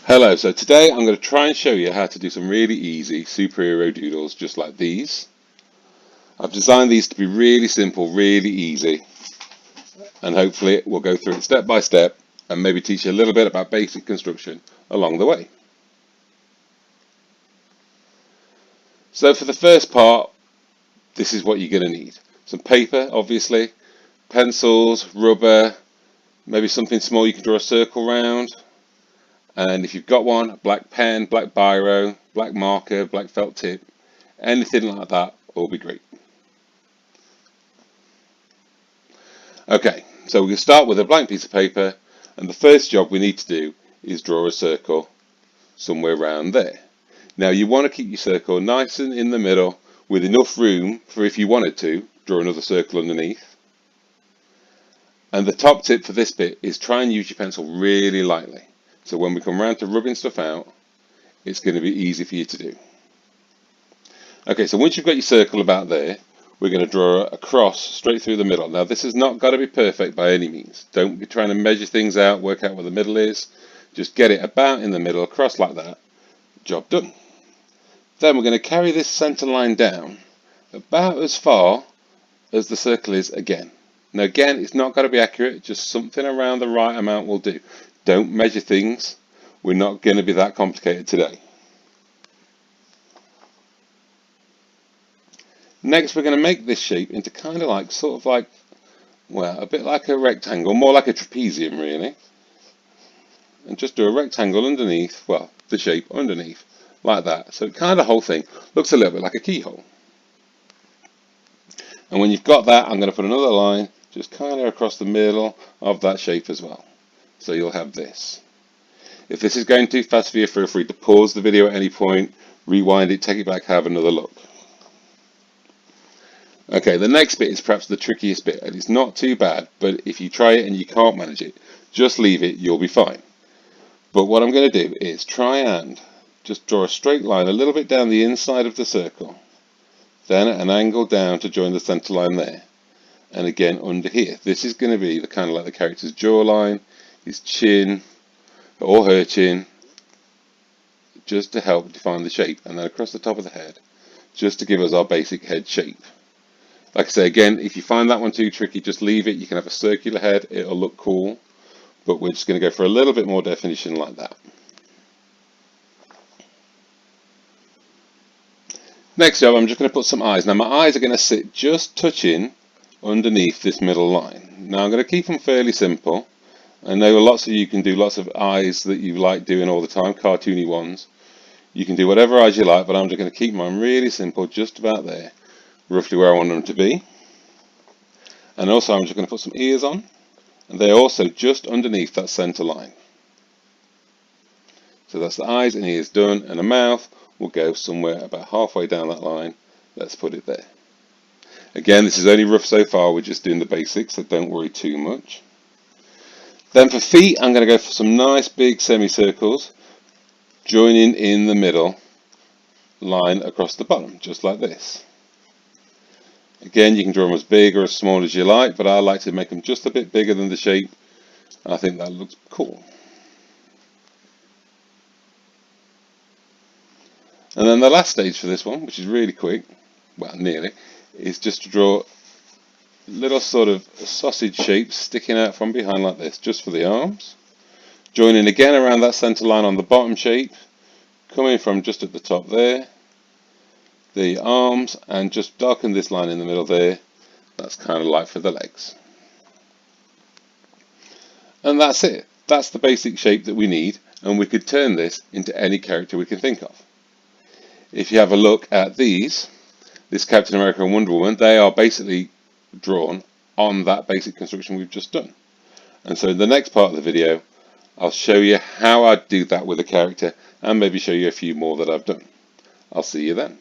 Hello, so today I'm going to try and show you how to do some really easy superhero doodles just like these. I've designed these to be really simple, really easy, and hopefully we'll go through it step by step and maybe teach you a little bit about basic construction along the way. So for the first part, this is what you're going to need. Some paper, obviously, pencils, rubber, maybe something small you can draw a circle around. And if you've got one, a black pen, black biro, black marker, black felt tip, anything like that will be great. Okay, so we can start with a blank piece of paper, and the first job we need to do is draw a circle somewhere around there. Now you want to keep your circle nice and in the middle with enough room for, if you wanted to, draw another circle underneath. And the top tip for this bit is try and use your pencil really lightly. So when we come around to rubbing stuff out, it's going to be easy for you to do. Okay, so once you've got your circle about there, we're going to draw a cross straight through the middle. Now this has not got to be perfect by any means. Don't be trying to measure things out, work out where the middle is. Just get it about in the middle, across like that. Job done. Then we're going to carry this center line down about as far as the circle is again. Now again, it's not got to be accurate, just something around the right amount will do. Don't measure things. We're not going to be that complicated today. Next, we're going to make this shape into kind of like, sort of like, well, a bit like a rectangle, more like a trapezium really. And just do a rectangle underneath, well, the shape underneath, like that. So kind of the whole thing looks a little bit like a keyhole. And when you've got that, I'm going to put another line just kind of across the middle of that shape as well. So you'll have this. If this is going too fast for you, feel free to pause the video at any point, rewind it, take it back, have another look. Okay, the next bit is perhaps the trickiest bit, and it's not too bad, but if you try it and you can't manage it, just leave it, you'll be fine. But what I'm going to do is try and just draw a straight line a little bit down the inside of the circle, then at an angle down to join the center line there, and again under here. This is going to be the kind of like the character's jawline, his chin, or her chin, just to help define the shape, and then across the top of the head, just to give us our basic head shape. Like I say, again, if you find that one too tricky, just leave it. You can have a circular head, it'll look cool, but we're just going to go for a little bit more definition like that. Next job, I'm just going to put some eyes. Now my eyes are going to sit just touching underneath this middle line. Now I'm going to keep them fairly simple. I know lots of you can do lots of eyes that you like doing all the time, cartoony ones. You can do whatever eyes you like, but I'm just going to keep mine really simple, just about there, roughly where I want them to be. And also I'm just going to put some ears on, and they're also just underneath that center line. So that's the eyes and ears done, and the mouth will go somewhere about halfway down that line. Let's put it there. Again, this is only rough so far, we're just doing the basics, so don't worry too much. Then for feet, I'm going to go for some nice big semicircles, joining in the middle line across the bottom, just like this. Again, you can draw them as big or as small as you like, but I like to make them just a bit bigger than the shape. I think that looks cool. And then the last stage for this one, which is really quick, well, nearly, is just to draw little sort of sausage shapes sticking out from behind like this, just for the arms. Joining again around that center line on the bottom shape, coming from just at the top there, the arms, and just darken this line in the middle there. That's kind of like for the legs. And that's it. That's the basic shape that we need, and we could turn this into any character we can think of. If you have a look at these, this Captain America and Wonder Woman, they are basically drawn on that basic construction we've just done. And so in the next part of the video, I'll show you how I do that with a character, and maybe show you a few more that I've done. I'll see you then.